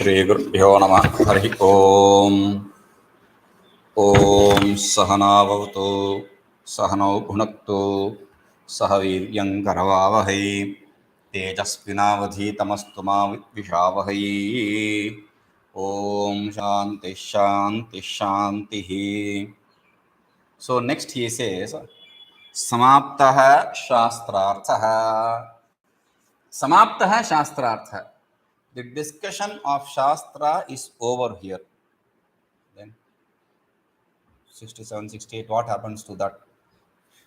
श्रीगुरुभ्यो नमः। हरि ओम्। ॐ सहनाववतु सहनौ भुनक्तु सह वीर्यं करवावहै तेजस्विनावधीतमस्तु मा विद्विषावहै। ॐ शान्ति शान्ति शान्तिः. So next he says समाप्तः शास्त्रार्थः. समाप्तः शास्त्रार्थः. The discussion of Shastra is over here. Then 67, 68, what happens to that?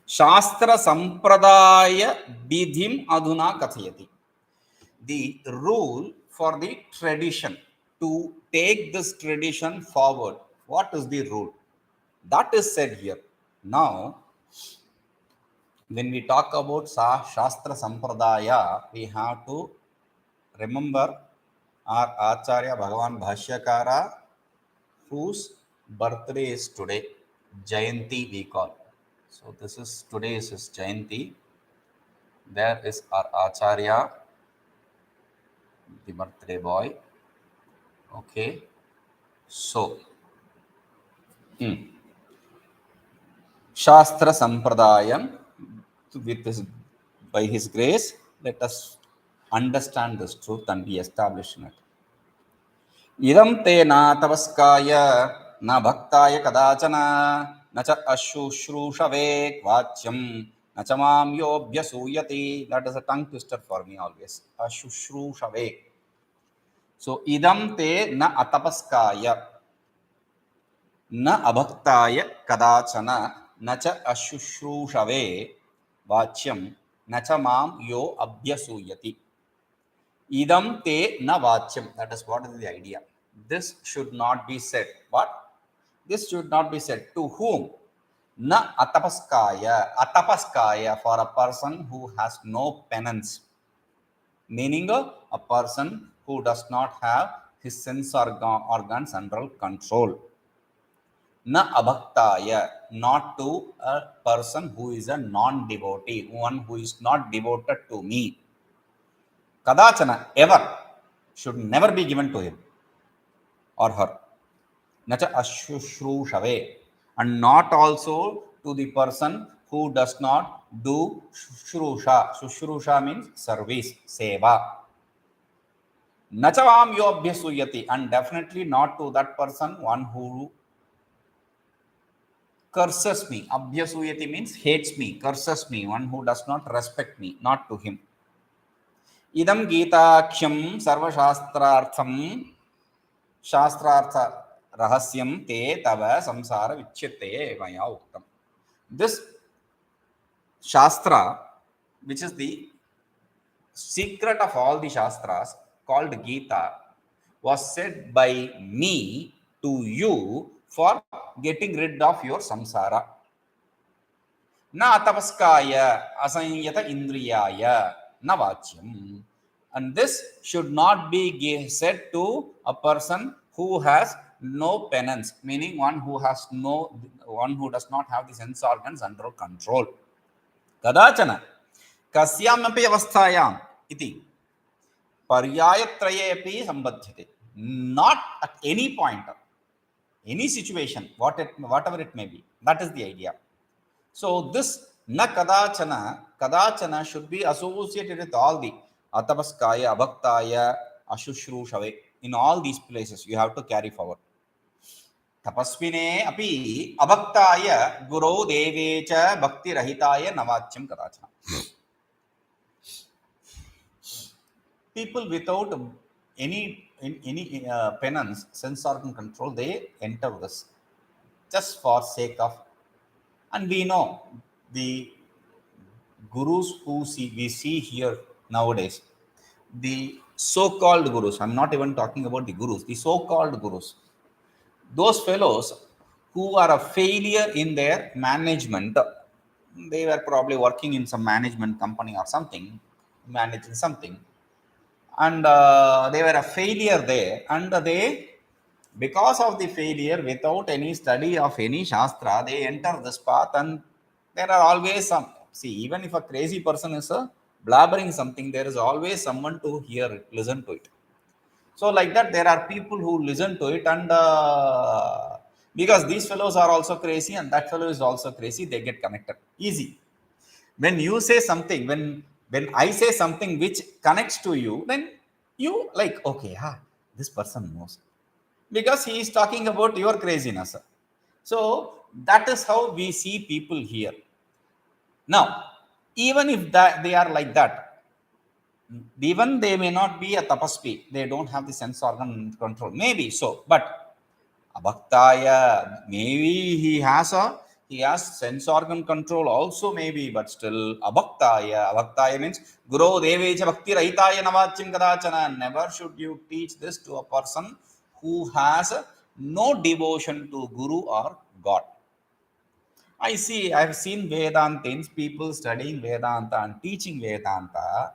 Shastra Sampradaya Vidhim Adhuna Kathayati. The rule for the tradition, to take this tradition forward. What is the rule? That is said here. Now, when we talk about Shastra Sampradaya, we have to remember our Acharya Bhagwan Bhashyakara, whose birthday is today. Jayanti we call. So this is today is his Jayanti. There is our Acharya, the birthday boy. Okay. So Shastra Sampradayam, with his, by his grace, let us understand this truth and be established in it. Idam te na ऽतपस्काय na bhaktaya kadachana na cha ashushrusave vachyam na cha mam yobhyasuyati. That is a tongue twister for me always. Ashushrusave. So idam te na ऽतपस्काय na abhaktaya kadachana na cha ashushrusave vachyam na cha mam yo abhyasuyati. Idam te na vachyam. That is what is the idea. This should not be said. What? This should not be said. To whom? Na ऽतपस्काय. ऽतपस्काय, for a person who has no penance. Meaning a person who does not have his sense organs under control. Na abhaktaya, not to a person who is a non-devotee, one who is not devoted to me. Kadachana, ever, should never be given to him or her. Nacha ashushrusave, and not also to the person who does not do shushrusha. Shushrusha means service, seva. Nacha vam yobhyasuyati, and definitely not to that person, one who curses me. Abhyasuyati means hates me, curses me, one who does not respect me, not to him. Idam Gitaakhyam Sarvashastrartham Shastrartha Rahasyam Te Tava Samsara Vichyate Maya Uktam. This Shastra, which is the secret of all the Shastras, called Gita, was said by me to you for getting rid of your samsara. Na ऽतपस्काय asanyata indriyaya na vachyam. And this should not be said to a person who has no penance, meaning one who does not have the sense organs under control. Kadachana kasyamapi avasthayam iti paryayatraye api sambadhyate. Not at any point, any situation, whatever it may be. That is the idea. So this na kadachana should be associated with all the ऽतपस्काय, abhaktaya, ashushrusave. In all these places you have to carry forward. Tapasvine api abhaktaya guru devecha bhakti rahitaya navachyam kadachana. People without any penance, sense organ control, they enter this just for sake of. And we know the gurus who we see here nowadays, the so-called gurus, I'm not even talking about the gurus, the so-called gurus, those fellows who are a failure in their management. They were probably working in some management company or something, managing something, and they were a failure there, and they, because of the failure, without any study of any Shastra, they enter this path, and there are always some. See, even if a crazy person is blabbering something, there is always someone to hear it, listen to it. So like that, there are people who listen to it, and because these fellows are also crazy and that fellow is also crazy, they get connected easy. When you say something, when I say something which connects to you, then you like, okay, this person knows, because he is talking about your craziness. So that is how we see people here. Now, even if that they are like that, even they may not be a tapasvi, they don't have the sense organ control, maybe so, but abhaktaya, maybe he has sense organ control also, maybe, but still abhaktaya means guru devecha bhakti rahitaya navachim kadachana. Never should you teach this to a person who has no devotion to guru or god. I've seen Vedantins, people studying Vedanta and teaching Vedanta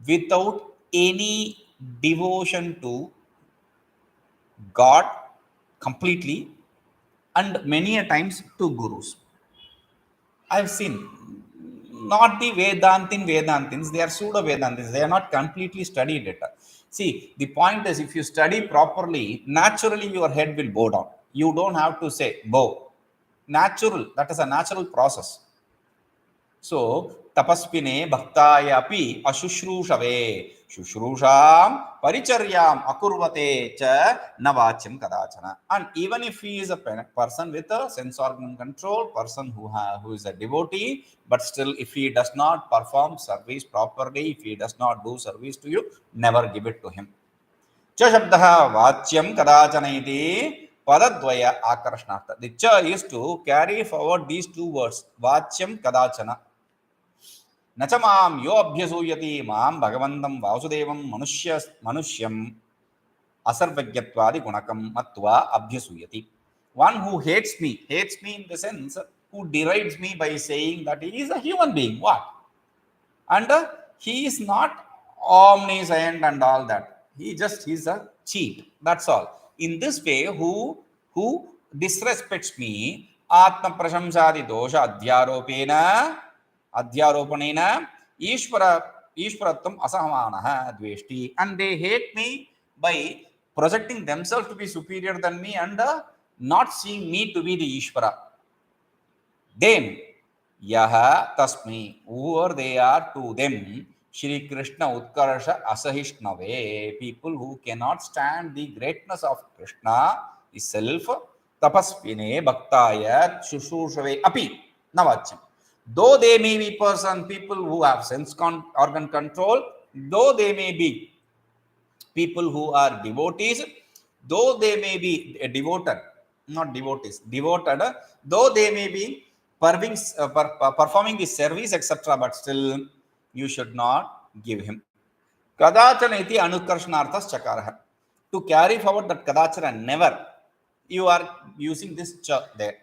without any devotion to God completely, and many a times to gurus. I've seen not the Vedantins, they are pseudo Vedantins, they are not completely studied it. See, the point is, if you study properly, naturally your head will bow down. You don't have to say bow. Natural, that is a natural process. So tapasvine bhaktaya api ashushrusave shushrusam paricharyam akurvate cha navachim kadachana. And even if he is a person with a sense organ control, person who is a devotee, but still if he does not perform service properly, if he does not do service to you, never give it to him. Cha shabdaha vachyam kadachana iti padadvaya akarashnartha. The cha is to carry forward these two words, vachyam kadachana. Nachamam yo abhyasuyati mam bhagavandam vasudevam manusyam asarvagyatwadi gunakam matva abhyasuyati. One who hates me in the sense, who derides me by saying that he is a human being. What? And he is not omniscient and all that. He's a cheat. That's all. In this way, who disrespects me, atma prashamsadi dosha adhyaropanena ishwaratvam asahamanaha dveshti, and they hate me by projecting themselves to be superior than me and not seeing me to be the Ishvara. Then yaha tasmi, whoever they are to them, Shri Krishna utkarsha asahishnave, people who cannot stand the greatness of Krishna, the self, tapasvine bhaktaya shushushave api navacham. Though they may be people who have sense organ control, though they may be people who are devotees, though they may be devoted, though they may be performing the service, etc., but still you should not give him. Kadachana iti anukarshanarthas chakarah. To carry forward that kadachana, never. You are using this cha there.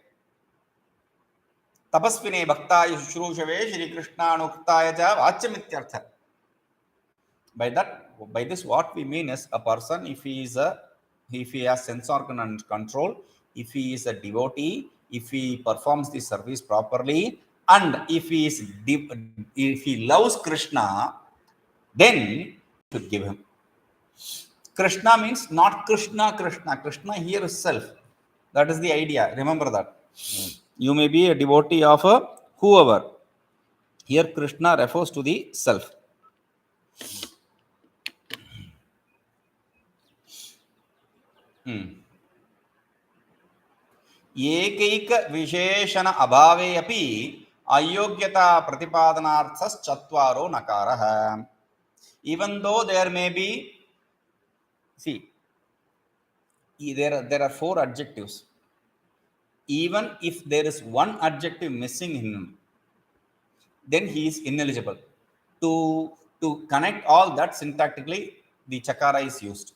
Tapasvine bhaktaya shushrusave Shri Krishna anuktaya cha vachamityartha. By this, what we mean is, a person, if he has sense organ and control, if he is a devotee, if he performs the service properly, and if he loves Krishna, then you should give him. Krishna means not Krishna. Krishna here is self. That is the idea. Remember that. You may be a devotee of whoever. Here Krishna refers to the self. एकैक विशेषण अभावे अपि अयोग्यता प्रतिपादनार्थस चत्वारो नकारः. Even though there may be, see, there are 4 adjectives. Even if there is one adjective missing in him, then he is ineligible. To connect all that syntactically, the chakara is used.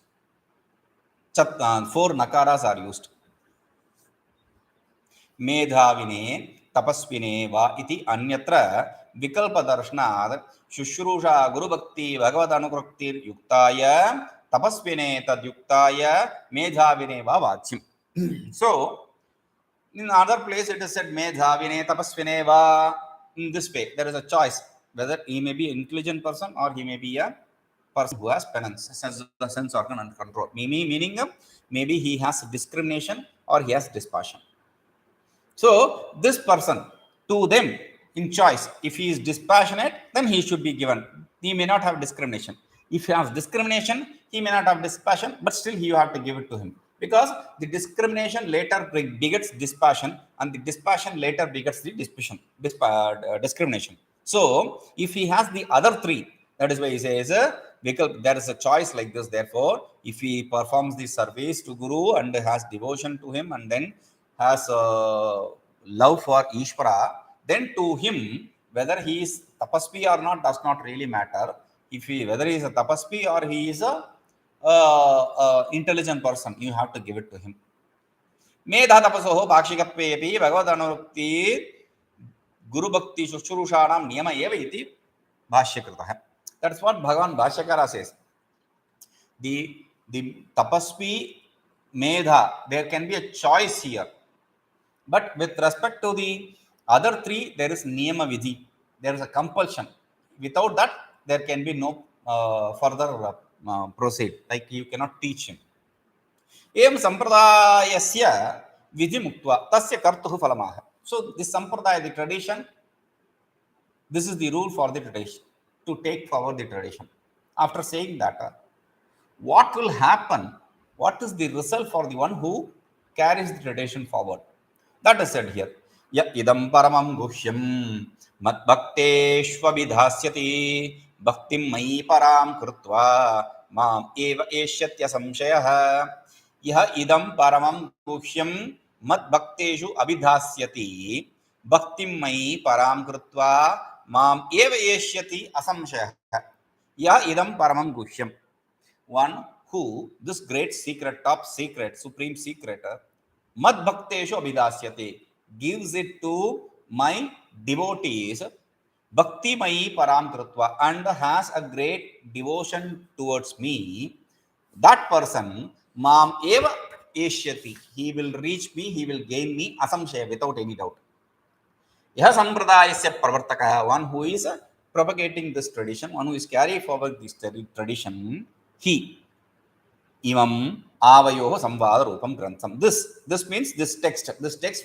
4 nakaras are used. मेधाविने तपस्विने वा इति अन्यत्र विकल्पदर्शनात् शुश्रूषा गुरुभक्ति भगवदनुरक्तिर्युक्ताय तपस्विने तद्युक्ताय मेधाविने वा वाच्यम्. So in other place it is said medhavine tapasvine va. In this way there is a choice whether he may be an intelligent person or he may be a person who has penance, sense organ under control. Meaning, maybe he has discrimination or he has dispassion. So this person, to them, in choice, if he is dispassionate, then he should be given. He may not have discrimination. If he has discrimination, he may not have dispassion, but still you have to give it to him. Because the discrimination later begets dispassion, and the dispassion later begets the discrimination. So if he has the other three, that is why he says, there is a choice like this. Therefore, if he performs the service to Guru and has devotion to him, and then has love for Ishvara, then to him, whether he is tapasvi or not does not really matter. Whether he is a tapasvi or he is a intelligent person, you have to give it to him. Medha tapasoho bhakshikatvepi भगवदन Guru Bhakti Shushurushanam Niyama Eva iti Bhashyakritah. That's what Bhagavan Bhashyakara says. The tapasvi medha, there can be a choice here. But with respect to the other three, there is niyama vidhi. There is a compulsion. Without that, there can be no further proceed. Like you cannot teach him. Em sampradayasya vidhi muktva tasya kartuhu falamaha. So this sampradaya, the tradition, this is the rule for the tradition, to take forward the tradition. After saying that, what will happen? What is the result for the one who carries the tradition forward? That is said here. Ya idam paramam guhyam mat bhakteshvabhidhasyati bhaktim mai param krutva mam eva eshyatya samshayah. Yaha idam paramam guhyam mat bhakteshu abhidhasyati bhaktim mai param krutva mam eva eshyati asamshayah. Yaha idam paramam guhyam. One who, this great secret, top secret, supreme secret, Mad Bhakteshu Abhidasyate, gives it to my devotees, Bhakti Mai Param Krutva, and has a great devotion towards me. That person, Mam Eva Eshyati, he will reach me, he will gain me, Asamshaya, without any doubt. Yaha Sampradayasya Pravartaka, one who is propagating this tradition, one who is carrying forward this tradition, he. Imam avayoho samvada rupam grantham. This means this text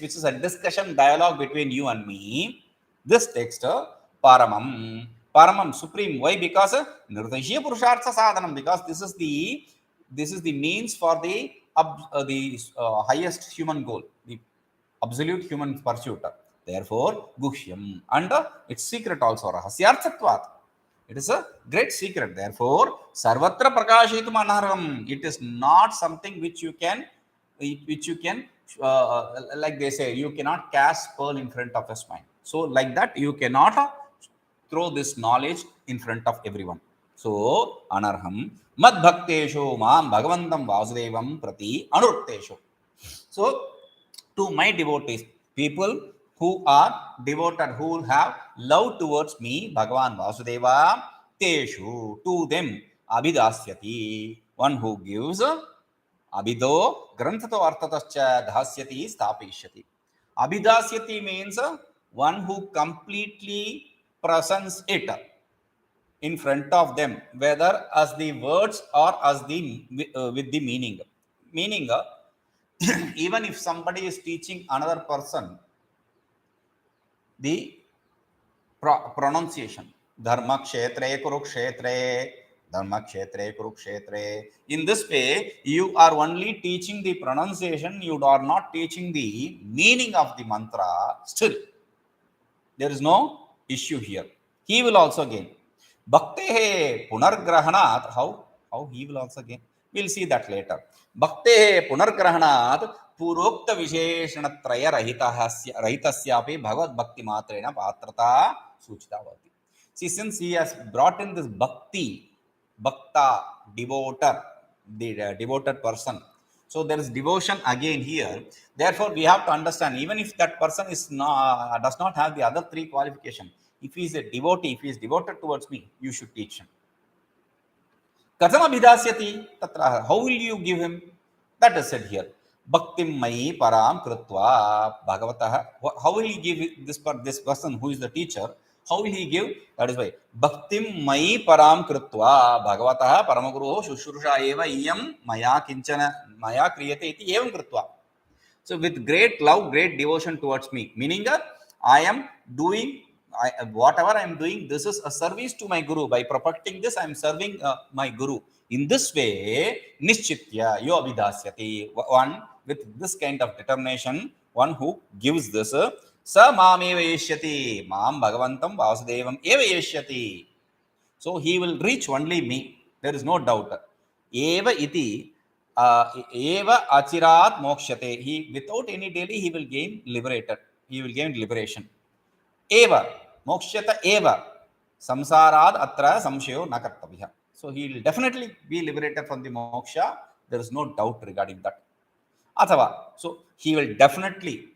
which is a discussion dialogue between you and me. This text paramam supreme. Why? Because nirdeshya purushartha sadhanam. Because this is the means for the highest human goal, the absolute human pursuit. Therefore, guhyam, and its secret also rahasyarthatvat. It is a great secret. Therefore, sarvatra prakashitum anarham. It is not something which you can, like they say, you cannot cast pearl in front of a swine. So, like that, you cannot throw this knowledge in front of everyone. So, anarham mad bhakteshu mam bhagavandam vasudevam prati anurukteshu. So, to my devotees, people who are devoted, who have love towards me, Bhagavan Vasudeva, teshu, to them, abhidasyati, one who gives, abhido, granthato arthatascha dhasyati, sthapishyati. Abhidasyati means one who completely presents it in front of them, whether as the words or as the with the meaning. Meaning, even if somebody is teaching another person the pronunciation, dharma kshetre kurukshetre, dharma kshetre kurukshetre. In this way, you are only teaching the pronunciation, you are not teaching the meaning of the mantra. Still, there is no issue here. He will also gain. Bhaktehe punargrahanat, how he will also gain? We'll see that later. Bhaktehe punargrahanat पूर्वोक्त विशेषण त्रय रहितस्यापि भगवद भक्ति मात्रेण पात्रता सूचिता भवति. See, since he has brought in this bhakti, bhakta, devoter, the devoted person, so there is devotion again here. Therefore, we have to understand, even if that person is not, does not have the other three qualifications, if he is a devotee, if he is devoted towards me, you should teach him. Katham abhidasyati tatra, how will you give him? That is said here. Bhaktim mai param krutva bhagavatah. How will you give this person who is the teacher? How will he give? That is why bhaktim mai param krutva bhagavatah paramaguruho shushurusha eva iyam maya kinchana maya kriyate iti evam krutva. So with great love, great devotion towards me, meaning that I am doing whatever I am doing, this is a service to my guru. By propagating this, I am serving my guru. In this way, nischitya yo abhidasyati. One with this kind of determination, one who gives this, sa mam eva yeshyati, mam bhagavantam vasudevam eva yeshyati. So he will reach only me. There is no doubt. Eva iti eva achirat mokshate. He without any delay he will gain liberated. He will gain liberation. Eva mokshata eva samsarad atra samshayo na kartavya. So he will definitely be liberated from the moksha. There is no doubt regarding that. Athava, so he will definitely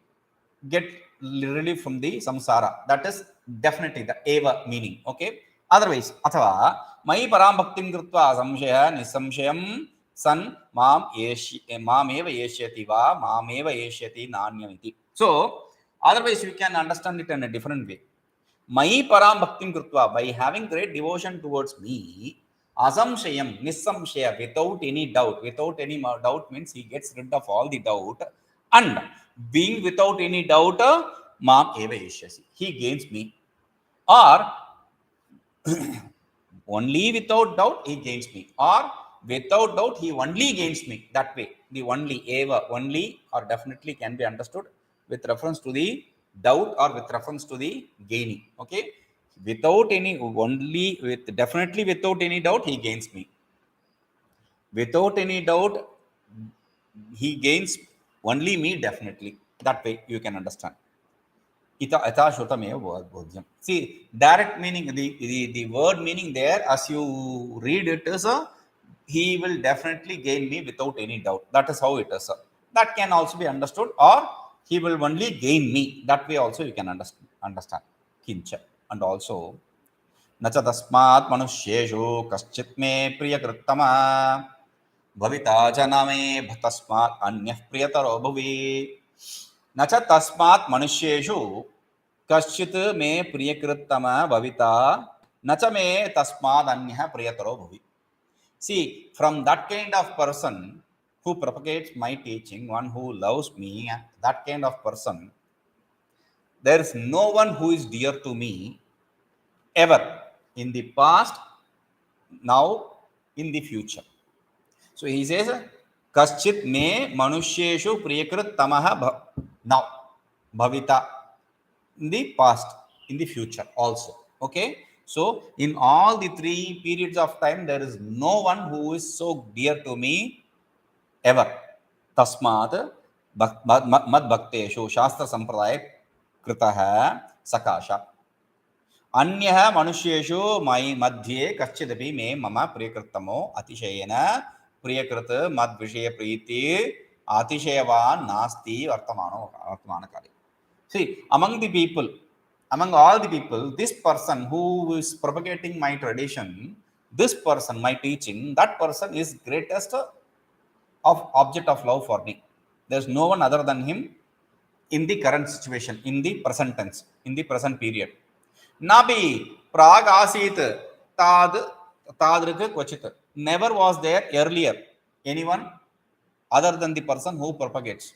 get relief from the samsara. That is definitely the eva meaning. Okay. Otherwise, athava mai param bhaktim krutva samshaya nisamshayam san mam eva yeshyati va mam eva yeshyati nanyam iti. So otherwise you can understand it in a different way. Mai param bhaktim krutva, by having great devotion towards me, asamshayam nisamshaya, without any doubt. Without any doubt means he gets rid of all the doubt, and being without any doubt, mam eva yeshyasi, he gains me. Or only without doubt he gains me, or without doubt he only gains me. That way the only eva, only or definitely can be understood with reference to the doubt or with reference to the gaining. Okay, without any, only with, definitely without any doubt he gains me. Without any doubt he gains only me, definitely. That way you can understand. See, direct meaning, the word meaning there, as you read it, is he will definitely gain me without any doubt. That is how it is. That can also be understood, or he will only gain me. That way also you can understand. Kincha. And also, nacha tasmat manusheshu kaschit me priyakrittama bhavita janame bhatasmat anyah priyataro bhavi. Nacha tasmat manusheshu kaschit me priyakrittama bhavita nacha me tasmad anyah priyataro bhavi. See, from that kind of person who propagates my teaching, one who loves me, that kind of person, there is no one who is dear to me ever, in the past, now, in the future. So he says, kaschit me manusheshu priyakrit tamaha now, bhavita, in the past, in the future also. Okay. So in all the three periods of time, there is no one who is so dear to me ever. Tasmat mad bhakteshu shastra sampradaya kritaha sakasha. Anyah manusheshu mai madhye kachchidapi me mama priyakritamo atishayena priyakrit mad vishaya priti atishayavan nasti vartamana kali. See, among the people, among all the people, this person who is propagating my tradition, this person, my teaching, that person is greatest of object of love for me. There's no one other than him in the current situation, in the present tense, in the present period. Nabi prag asit tadrik kvachit. Never was there earlier anyone other than the person who propagates.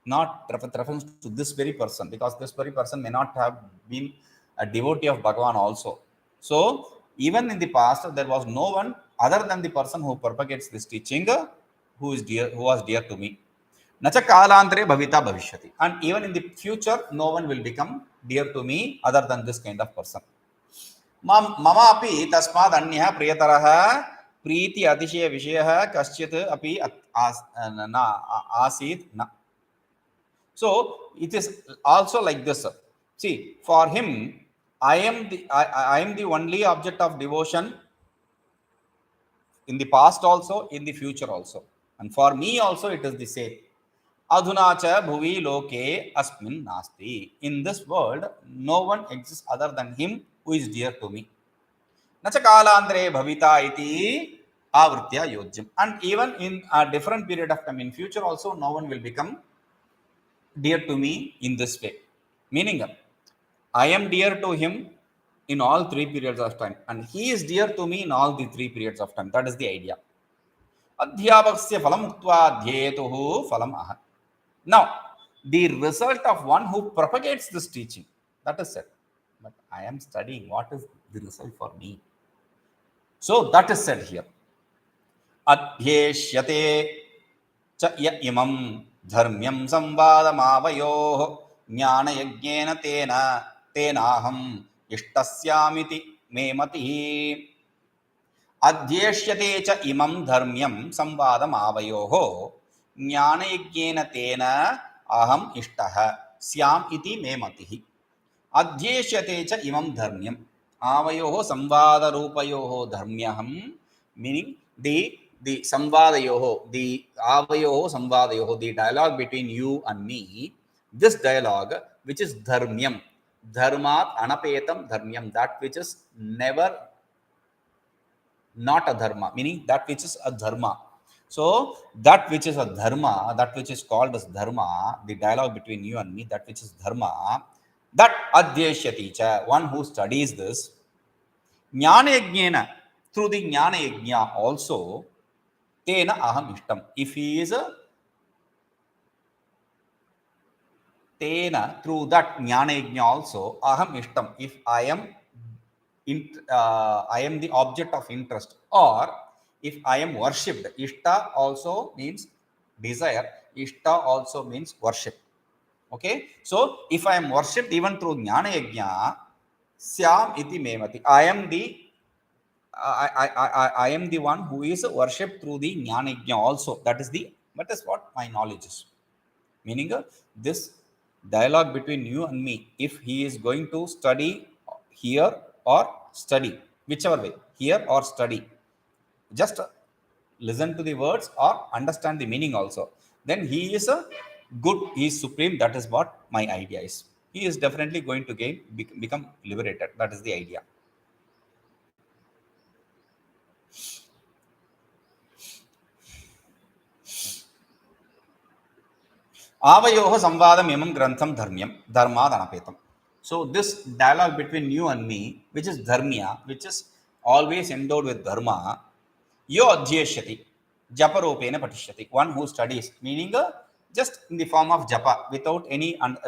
Not reference to this very person, because this very person may not have been a devotee of Bhagwan also. So even in the past, there was no one other than the person who propagates this teaching who was dear to me. Nacha kalantre bhavita bhavishyati. And even in the future, no one will become dear to me other than this kind of person. Mama api tasmad anyah priyataraha priti atishaya vishayah kaschit api asit na. So it is also like this. See, for him, I am the only object of devotion in the past also, in the future also. And for me also it is the same. Adhuna cha bhuvi loke asmin nasti. In this world, no one exists other than him who is dear to me. Nacha kalandre bhavita iti avritya yojyam. And even in a different period of time, in future also, no one will become dear to me in this way. Meaning, I am dear to him in all 3 periods of time, and he is dear to me in all the 3 periods of time. That is the idea. Adhyapakasya phalam uktva adhyetuhu phalam aha. Now, the result of one who propagates this teaching, that is said. But I am studying. What is the result for me? So that is said here. Adhyeshyate cha ya imam dharmyam samvadamavayoh jnana yajnena tenaham ishtasyamiti me matihi. अध्येष्यते च इमं धर्म्यं संवादमावयोः ज्ञानयज्ञेन तेन अहम् इष्टः स्याम् इति मे मतिः. अध्येष्यते च इमं धर्म्यम् आवयोः संवादरूपयोः धर्म्यहं, meaning the संवादयोः, the आवयोः संवादयोः, the dialogue between you and me, this dialogue which is dharmyam, dharmat anapetam dharmyam, that which is never not a dharma, meaning that which is a dharma. So that which is a dharma, that which is called as dharma, the dialogue between you and me, that which is dharma, that adhyeshyati cha, one who studies this, jnana yajnena, through the jnana yajna also, tena aham ishtam, if he is a tena, through that jnana yajna also, aham ishtam, if I am the object of interest, or if I am worshipped. Ishta also means desire, ishta also means worship. Okay, so if I am worshipped even through jnana yajna, syam iti memati, I am the one who is worshipped through the jnana yajna also. That is what my knowledge is. Meaning this dialogue between you and me, if he is going to study here or study, whichever way, here or study, just listen to the words or understand the meaning also, then he is a good, he is supreme. That is what my idea is. He is definitely going to become liberated. That is the idea. Avayoh samvadam imam grantham dharmyam dharmad anapetam. So this dialogue between you and me, which is dharmya, which is always endowed with dharma, yo adhyeshyati japa rupena patishyati, one who studies, meaning just in the form of japa, without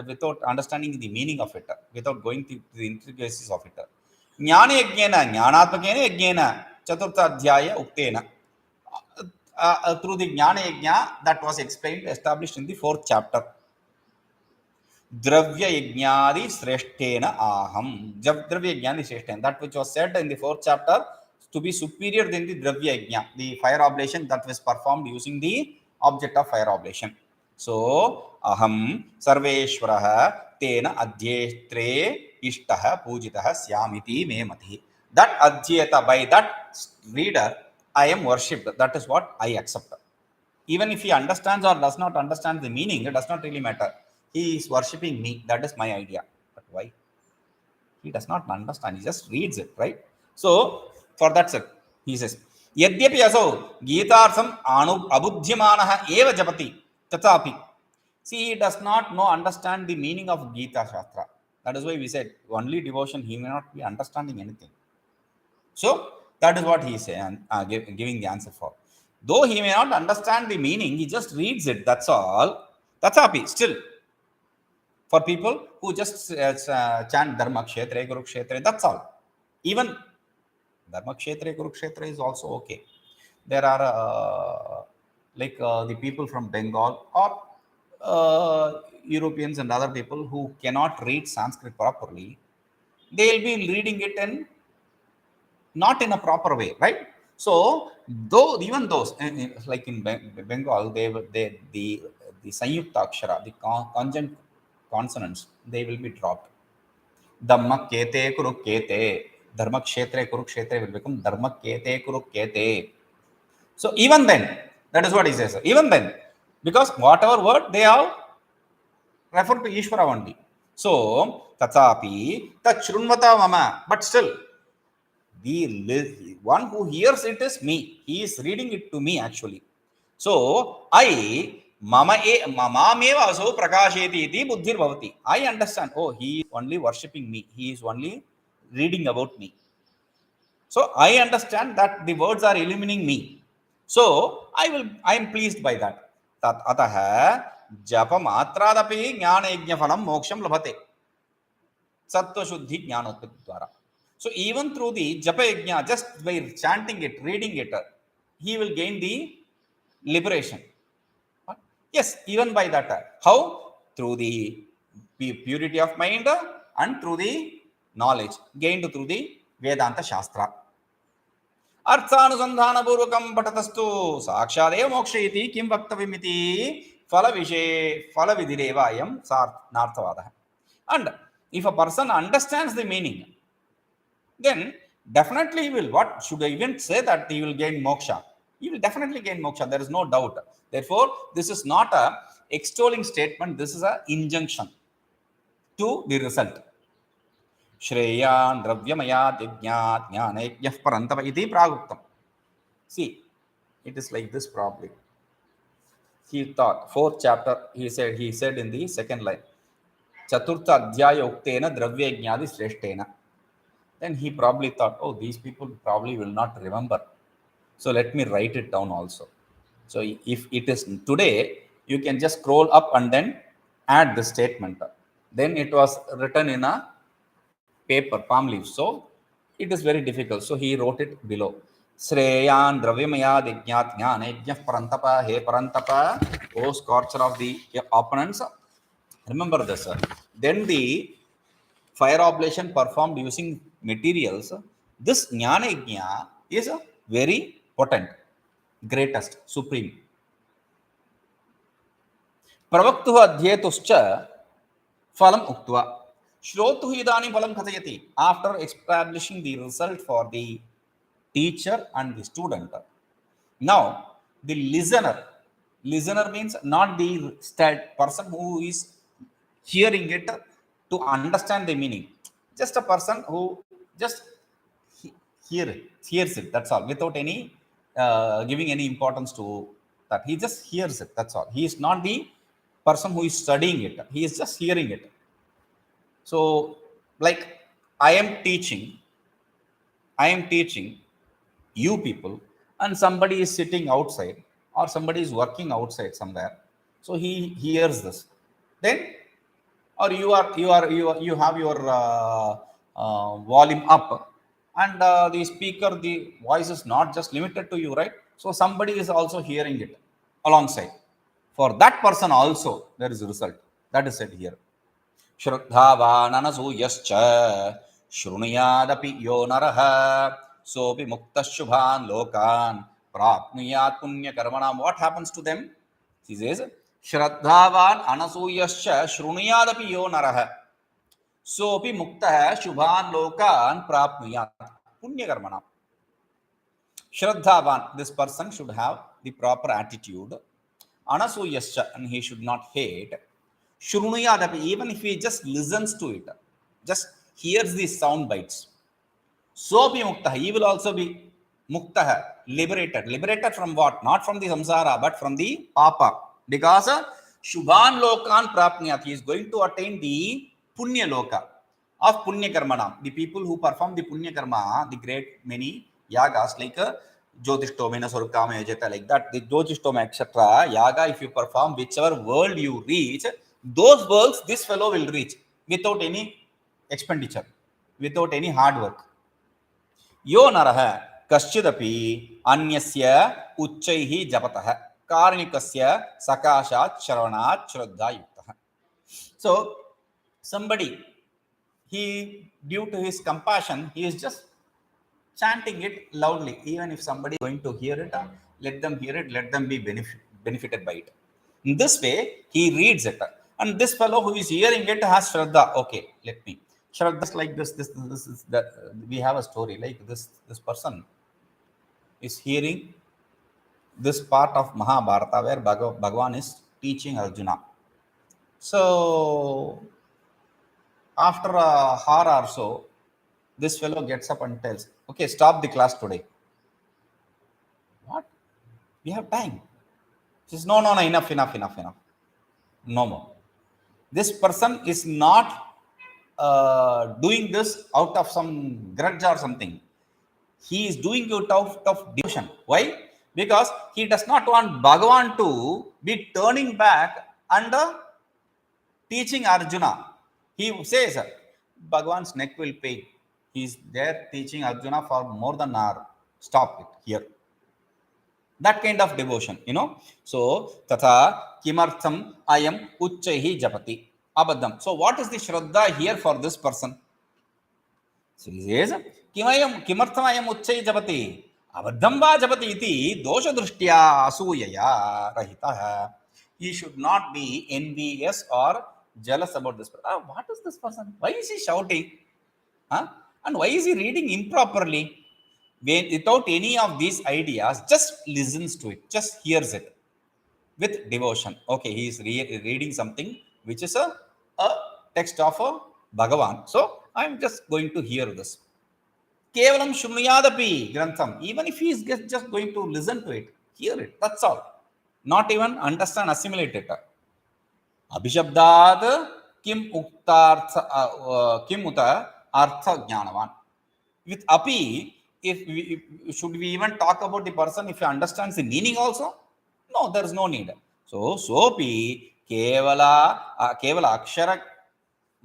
without understanding the meaning of it, without going to the intricacies of it. Jnana yajnena jnanatmakena yajnena chaturtha adhyaya uktena, through the jnana yajna that was explained, established in the 4th chapter. Dravya yajnadi sreshtena aham, dravya yajnadi sreshtena, that which was said in the 4th chapter to be superior than the dravya yajna, the fire oblation that was performed using the object of fire oblation. So aham sarveshwarah tena adhyetre ishtah pujitah syamiti me mati, that adhyeta, by that reader I am worshipped. That is what I accept. Even if he understands or does not understand the meaning, it does not really matter. He is worshipping me. That is my idea. But why? He does not understand. He just reads it, right? So for that sake, he says, Yadyapi asau Gitarsam anu abudhyamanaha eva japati tathapi. See, he does not understand the meaning of Gita Shastra. That is why we said only devotion, he may not be understanding anything. So that is what he is saying, giving the answer for. Though he may not understand the meaning, he just reads it. That's all. Tathapi, still, for people who just chant Dharma Kshetre, Kurukshetre, that's all. Even Dharma Kshetre, Kurukshetre is also okay. There are the people from Bengal or Europeans and other people who cannot read Sanskrit properly. They will be reading it not in a proper way, right? So though even those like in Bengal, the Sanyukta Akshara, the conjunct consonants, they will be dropped. Dhamma kete kurukete, dharma kshetre kurukshetre will become dharma kete kurukete. So even then, that is what he says. Even then, because whatever word they have refer to Ishvara only. So tathapi tachrunvata mama, but still the one who hears it is me. He is reading it to me actually. So I mamameva aso prakasheti iti buddhir bhavati. I understand. Oh, he is only worshipping me. He is only reading about me. So I understand that the words are illuminating me. So I am pleased by that. Tat ataha japa matradapi jnana yajna phalam moksham labhate. Sattva shuddhi jnanotpatti dwara. So even through the japa yajna, just by chanting it, reading it, he will gain the liberation. Yes, even by that. How? Through the purity of mind and through the knowledge gained through the Vedanta Shastra. Arthanusandhanaपूर्वकं पठतस्तु साक्षादेव मोक्षयति किं वक्तव्यमिति फलविधिरेव अयं नार्थवादः. And if a person understands the meaning, then definitely he will. What should I even say that he will gain moksha? He will definitely gain moksha. There is no doubt. Therefore, this is not a extolling statement. This is a injunction to the result. Shreyan dravyamaya digyat jnanejnah parantapa iti praguktam. See, it is like this probably. He thought, fourth chapter, he said in the second line, Chaturtha adhyaya uktena dravya jnadi sreshtena. Then he probably thought, oh, these people probably will not remember. So let me write it down also. So if it is today, you can just scroll up and then add the statement. Then it was written in a paper, palm leaves. So it is very difficult. So he wrote it below. Sreyan dravyamaya digyat jnanejnah parantapa, he parantapa, O scorcher of the opponents. Remember this. Then the fire oblation performed using materials. This jnana is very potent, greatest, supreme. Pravaktu adhyetuscha phalam uktva. Shrotu idani phalam kthayati. After establishing the result for the teacher and the student. Now, the listener means not the person who is hearing it to understand the meaning. Just a person who just hears it, that's all, without any giving any importance to that. He just hears it, that's all. He is not the person who is studying it. He is just hearing it. So, like I am teaching you people, and somebody is sitting outside or somebody is working outside somewhere. So he hears this. Then, or you have your volume up, and the speaker, the voice is not just limited to you, right? So somebody is also hearing it alongside. For that person also, there is a result. That is said here. Shraddhavan anasuyascha shrunuyadapi yo naraha sopi mukta shubhan lokan prapnuyat punya karmanam. What happens to them? He says, Shraddhavan anasuyascha shrunuyadapi yo naraha sopi mukta shubhan lokan prapnuyat punya karmanam. Shraddhavan, this person should have the proper attitude. Anasuyascha, and he should not hate. Shrunuyadapi, even if he just listens to it, just hears the sound bites. Sopi muktaha, he will also be muktaha, liberated. Liberated from what? Not from the samsara, but from the papa. Because shubhan lokan prapniyat, he is going to attain the punya loka of punya karmanam. The people who perform the punya karma, the great many yagas like Jyotishtoma, Surkama, Ejata, like that, the Jyotishtoma, etc. Yaga, if you perform, whichever world you reach, those worlds this fellow will reach without any expenditure, without any hard work. Yo naraha kaschidapi anyasya uchchaihi japataha karnikasya sakashat shravanat shraddha yuktaha. So somebody, he, due to his compassion, he is just chanting it loudly. Even if somebody is going to hear it, let them hear it, let them be benefited by it. In this way, he reads it. And this fellow who is hearing it has Shraddha. Okay, let me. Shraddha is like this is the, we have a story like this person is hearing this part of Mahabharata where Bhagwan is teaching Arjuna. So, after a hour or so, this fellow gets up and tells, okay, stop the class today. What? We have time. He says, no, enough. No more. This person is not doing this out of some grudge or something. He is doing it out of devotion. Why? Because he does not want Bhagavan to be turning back and teaching Arjuna. He says, Bhagavan's neck will pain. He is there teaching Arjuna for more than an hour. Stop it here. That kind of devotion, you know. So, tatha kimartham ayam uchchaihi japati abadam. So, what is the shraddha here for this person? So, he says, kimartham ayam uchchaihi japati abadam va japati iti dosha drishtya asuyaya rahitah. He should not be envious or jealous about this person. What is this person? Why is he shouting? Huh? And why is he reading improperly? Without any of these ideas, just listens to it, just hears it with devotion. Okay, he is reading something which is a text of a Bhagavan. So, I am just going to hear this. Kevalam Shumyadapi Grantham. Even if he is just going to listen to it, hear it. That's all. Not even understand, assimilate it. Abhishabdad kim uktartha kim uta artha jnanavan. With api, should we even talk about the person if he understands the meaning also? No, there is no need. So, sopi kevala akshara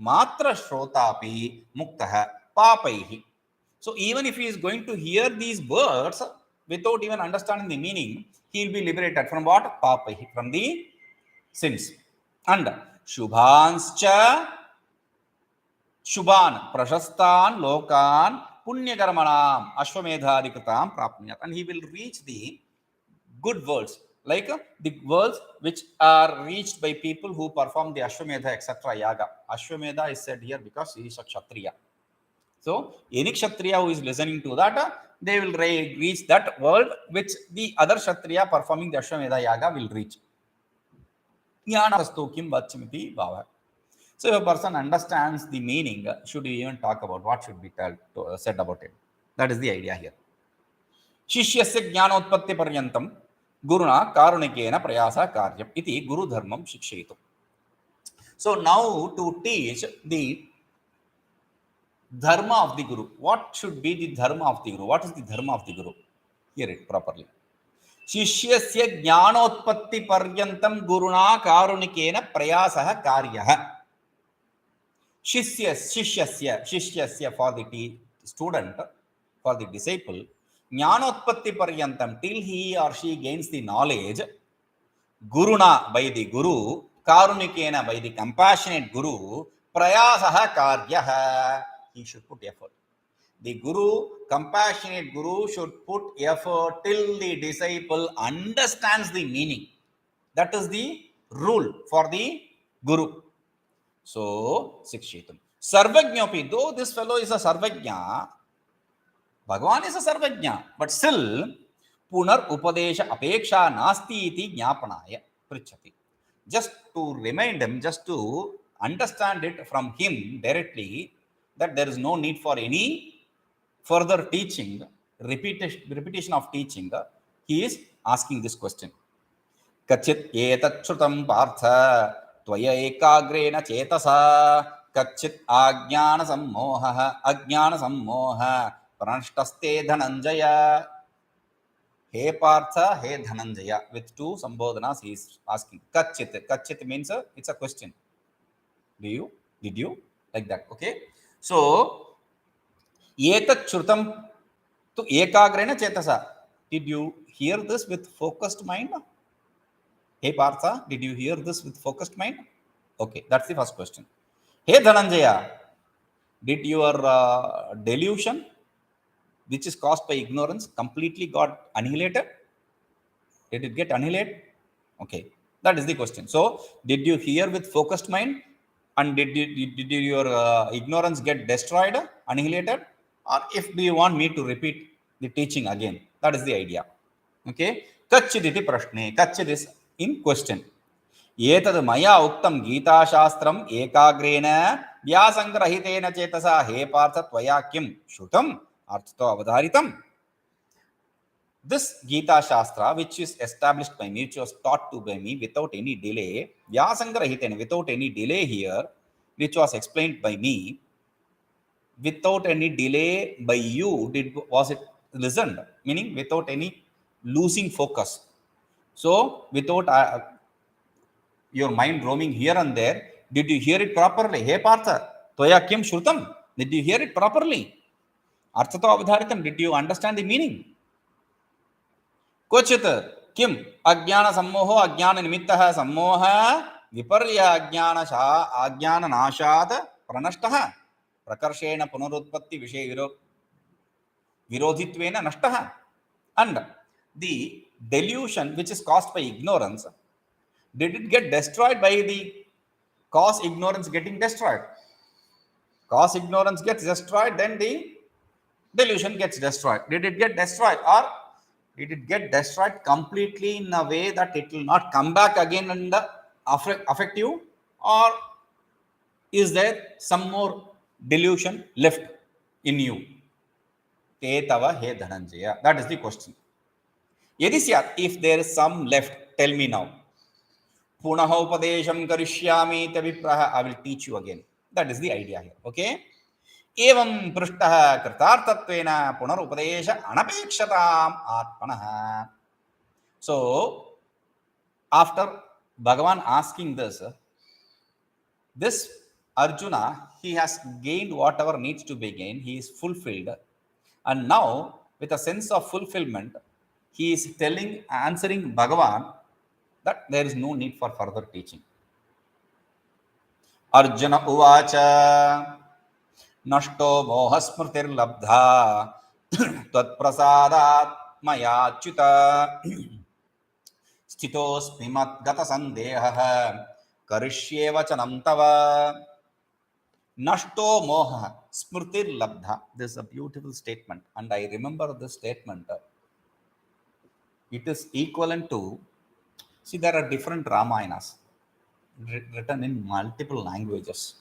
matra shrotapi muktaha papaihi. So, even if he is going to hear these words without even understanding the meaning, he will be liberated from what? Papaihi, from the sins. And shubhanscha shubhan prashastan lokan punyakarmanam ashwamedhadikritam prapnyat. And he will reach the good worlds, like the worlds which are reached by people who perform the ashwamedha etc. yaga. Ashwamedha is said here because he is a kshatriya. So any kshatriya who is listening to that, they will reach that world which the other kshatriya performing the ashwamedha yaga will reach. Jnanastu kim vachmiti bhava. So if a person understands the meaning, should we even talk about what should be said about it? That is the idea here. Shishyasya jnanotpatti paryantam guruna karunikena prayasa karyam iti guru dharmam shikshayitum. So now to teach the dharma of the guru. What should be the dharma of the guru? What is the dharma of the guru? Hear it properly. Shishyasya jnanotpatti paryantam guruna karunikena prayasa karyah. Shishyasya for the student, for the disciple, jnanotpatti paryantam, till he or she gains the knowledge, guruna by the guru, karunikena by the compassionate guru, prayasaha karyaha, he should put effort. The guru, compassionate guru should put effort till the disciple understands the meaning. That is the rule for the guru. So, Sikshitam. Sarvajñopi, though this fellow is a Sarvajña, Bhagavan is a Sarvajña, but still, Punar Upadesha Apeksha Nasti iti Jnapanaya Prichati. Just to remind him, just to understand it from him directly, that there is no need for any further teaching, repetition of teaching, he is asking this question. Kachit etatchutam partha त्वया एकाग्रेण चेतसा कच्चित् अज्ञान सम्मोहः प्रणष्टस्ते धनंजय. हे पार्थ, हे Dhananjay, with two sambodhanas he is asking. Kachit means it's a question. Did you like that? Okay, so etat shrutam to ekagrena chetasa. Did you hear this with focused mind? Hey Partha, did you hear this with focused mind? Okay, that's the first question. Hey Dhananjaya, did your delusion, which is caused by ignorance, completely got annihilated? Did it get annihilated? Okay, that is the question. So, did you hear with focused mind? And did your ignorance get destroyed, annihilated? Or if do you want me to repeat the teaching again? That is the idea. Okay, Kachiditi Prashne, Kachid is in question. Etad maya uktam Gita Shastram ekagrena vyasangrahitena chetasa he partha tvaya kim shrutam arthato avadharitam. This Gita Shastra, which is established by me, which was taught to by me without any delay, vyasangrahitena, without any delay here, which was explained by me, without any delay by you, was it listened? Meaning without any losing focus. So without your mind roaming here and there, did you hear it properly? Hey Partha, Toya Kim Shrutam, did you hear it properly? Arthato Avadharitam, did you understand the meaning? क्वचित् किम अज्ञान सम्मोहो अज्ञान निमित्तः सम्मोहः विपर्य अज्ञान नाशात् प्रनष्टः प्रकर्षेण पुनरुत्पत्ति विषय विरोधित्वेन नष्टः. And the delusion which is caused by ignorance, did it get destroyed by the cause ignorance getting destroyed? Cause ignorance gets destroyed, then the delusion gets destroyed. Did it get destroyed, or did it get destroyed completely in a way that it will not come back again and affect you? Or is there some more delusion left in you? Tetava he Dhananjaya. That is the question. If there is some left, tell me now. Punaha upadesham karishyami tavipraha. I will teach you again. That is the idea here. Okay? एवं पृष्टः कृतार्थत्वेन पुनरुपदेश अनपेक्षताम् आत्मनः. So after Bhagavan asking this Arjuna, he has gained whatever needs to be gained. He is fulfilled, and now with a sense of fulfillment, he is answering Bhagavan that there is no need for further teaching. Arjuna uvacha नष्टो मोहस्मृतिर्लब्धा त्वत्प्रसादात् मयाच्युत स्थितोऽस्मि मद्गतसन्देहः करिष्ये वचनं तव. नष्टो मोहः स्मृतिर्लब्धा. This is a beautiful statement, and I remember this statement. It is equivalent to, see, there are different Ramayanas written in multiple languages.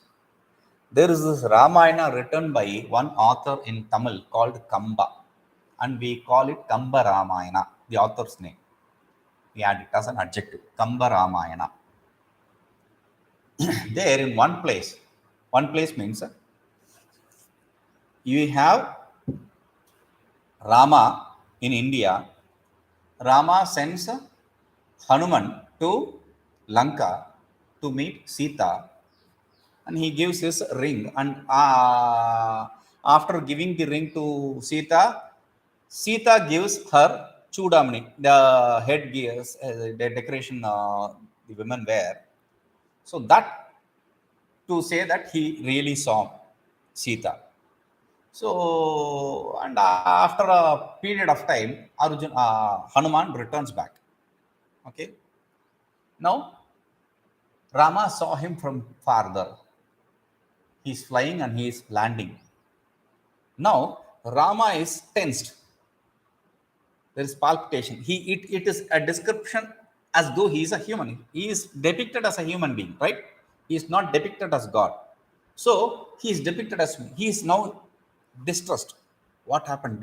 There is this Ramayana written by one author in Tamil called Kamba, and we call it Kamba Ramayana, the author's name. We add it as an adjective, Kamba Ramayana. There in one place means you have Rama in India. Rama sends Hanuman to Lanka to meet Sita, and he gives his ring, and after giving the ring to Sita, Sita gives her chudamani, the headgears, the decoration the women wear. So that to say that he really saw Sita. So, and after a period of time, Hanuman returns back. Okay. Now, Rama saw him from farther. He is flying and he is landing. Now, Rama is tensed. There is palpitation. It is a description as though he is a human. He is depicted as a human being, right? He is not depicted as God. So, he is depicted as, he is now distressed. What happened?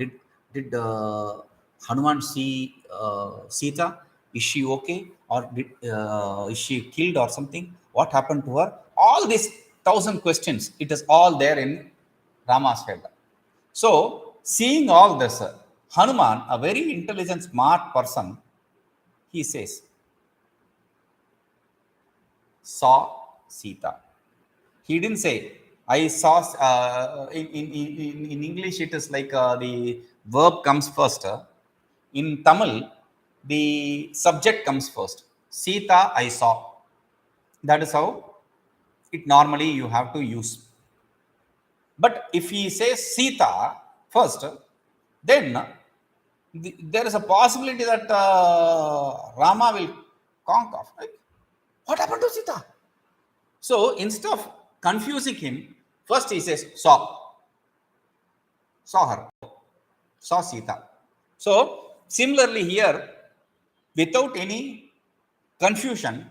Did Hanuman see Sita? Is she okay? Or is she killed or something? What happened to her? All these 1,000 questions, it is all there in Rama's head. So, seeing all this, Hanuman, a very intelligent, smart person, he says, saw Sita. He didn't say, I saw, in English it is like the verb comes first. In Tamil, the subject comes first. Sita, I saw. That is how it normally you have to use. But if he says Sita first, then there is a possibility that Rama will conk off. Right? What happened to Sita? So instead of confusing him, first he says, saw her, saw Sita. So similarly here, without any confusion,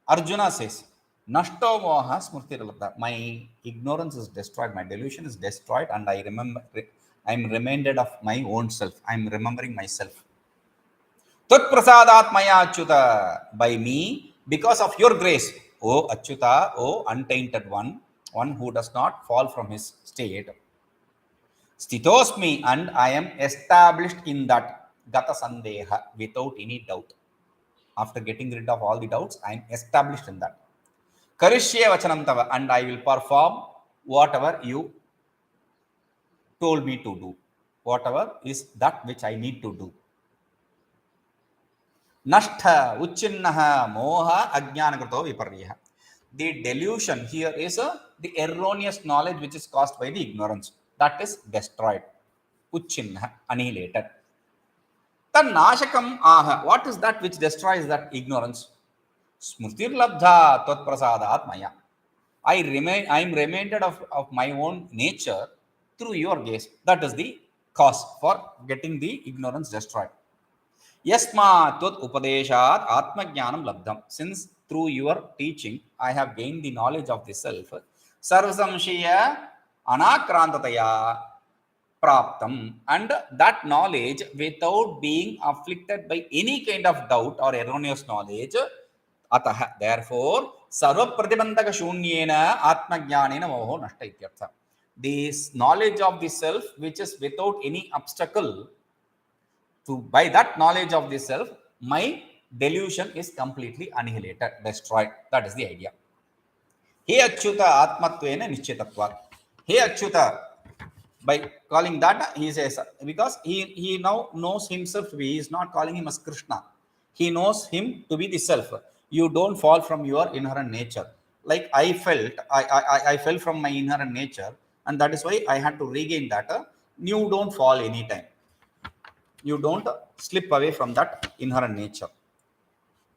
Arjuna says, Nashto moha smrtiralabdha. My ignorance is destroyed, my delusion is destroyed, and I am reminded of my own self. I am remembering myself. Tat prasadat maya achyuta. By me, because of your grace, O Achyuta, O untainted one, one who does not fall from his state. Stitosmi, and I am established in that gata sandeha without any doubt. After getting rid of all the doubts, I am established in that. Karishye vachanam tava, and I will perform whatever you told me to do. Whatever is that which I need to do. Nashtha, uchinnaha, moha, ajnanakrito viparriha. The delusion here is the erroneous knowledge which is caused by the ignorance. That is destroyed. Uchinnaha, annihilated. Tannashakam aha. What is that which destroys that ignorance? Smurtir labdha tvat prasadat maya. I am reminded of my own nature through your gaze. That is the cause for getting the ignorance destroyed. Yasma tvat upadeshat atmajnanam labdham. Since through your teaching, I have gained the knowledge of the self. Sarvasamshaya anakrantataya praptam, and that knowledge without being afflicted by any kind of doubt or erroneous knowledge. Ataha, therefore, sarva pratibandhaka shunyena atmajnanena moho nashta ityartha. This knowledge of the self, which is without any obstacle, by that knowledge of the self, my delusion is completely annihilated, destroyed. That is the idea. He achyuta atmatvena nischyitatvat. He achyuta, by calling that, he says, because he now knows himself to be, he is not calling him as Krishna. He knows him to be the self. You don't fall from your inherent nature. Like I felt, I fell from my inherent nature, and that is why I had to regain that. You don't fall anytime. You don't slip away from that inherent nature.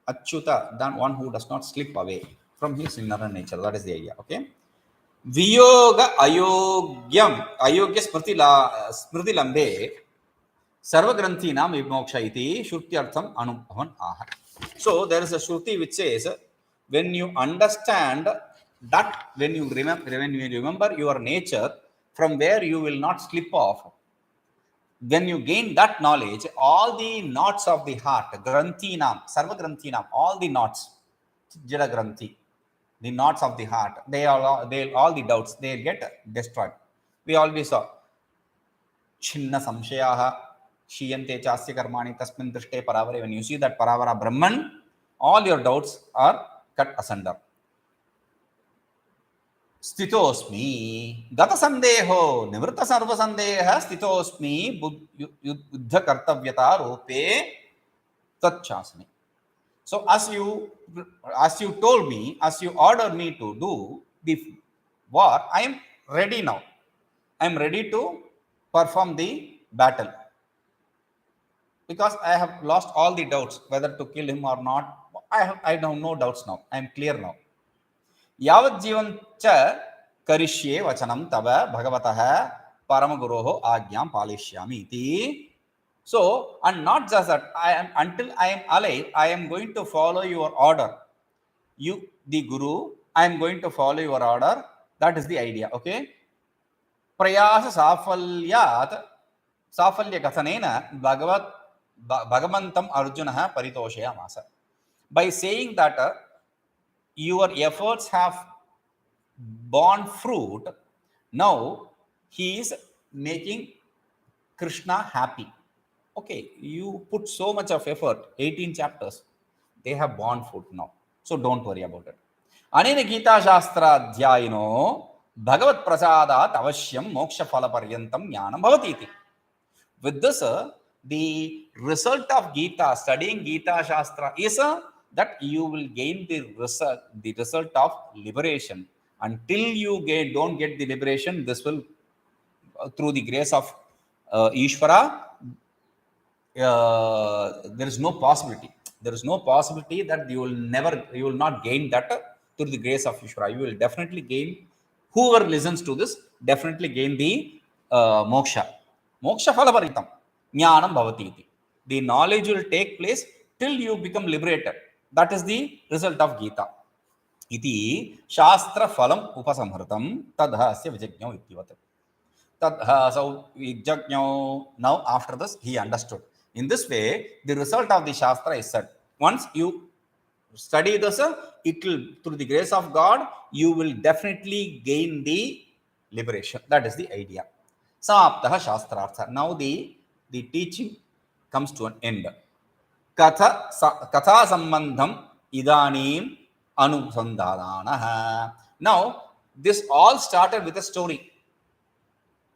Achyuta, than one who does not slip away from his inherent nature. That is the idea. Okay. Viyoga ayogyam, ayogya smriti lambe, sarva granthinam vimoksha iti shrutyartham anubhavan aha. So there is a shruti which says, when you understand that, when you remember your nature, from where you will not slip off, when you gain that knowledge, all the knots of the heart, granthinam, sarva granthinam, all the knots, jada granthi, the knots of the heart, all the doubts, they'll get destroyed. We already saw chinna samshayaha shiyante chasya karmani tasmin drishte paravare. When you see that paravara Brahman, all your doubts are cut asunder. Stitosmi gata sandeho nivritta sarva sandeha stitosmi buddha kartavyata rupe tatchasmi. So as you told me, as you ordered me to do the war, I am ready now. I am ready to perform the battle. Because I have lost all the doubts whether to kill him or not. I have no doubts now. I am clear now. Yavat jivan cha karishye vachanam tava bhagavatah paramaguroho ajnam palishyami iti. So, and not just that, until I am alive, I am going to follow your order. You, the Guru, I am going to follow your order. That is the idea. Okay. Prayasa safalya kathanena bhagavantam arjunaha paritoshaya masa. By saying that your efforts have borne fruit, now he is making Krishna happy. Okay, you put so much of effort, 18 chapters, they have borne fruit now. So don't worry about it. Anena Gita Shastra Dhyayino Bhagavat Prasadat Avashyam Moksha Phala Paryantam Jnanam Bhavatiti. With this, the result of Gita, studying Gita Shastra is that you will gain the result of liberation. Until you don't get the liberation, this will, through the grace of Ishvara, there is no possibility. There is no possibility that you will not gain that through the grace of Ishvara. You will definitely gain. Whoever listens to this definitely gain the moksha. Moksha phala paritam jnanam bhavati iti. The knowledge will take place till you become liberated. That is the result of Gita. Iti shastra phalam upasamhritam tadha asya vijajño ittivat. So vijajño, now after this he understood. In this way, the result of the Shastra is said. Once you study this, it will, through the grace of God, you will definitely gain the liberation. That is the idea. Samaptaha Shastrartha. Now the teaching comes to an end. Katha sambandham idanim anusandhanah. Now, this all started with a story.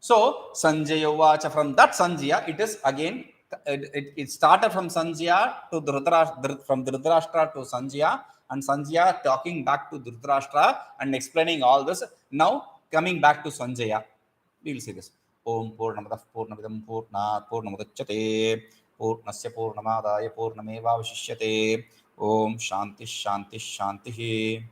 So, Sanjaya Vacha, from that Sanjaya, it is again, it started from Sanjaya to Dhritarashtra, from Dhritarashtra to Sanjaya, and Sanjaya talking back to Dhritarashtra and explaining all this. Now, coming back to Sanjaya, we will see this. Om Purnamadah Purnamidam Purnat Purnamudachyate Purnasya Purnamadaya Purnameva Vashishyate. Om Shanti Shanti Shanti.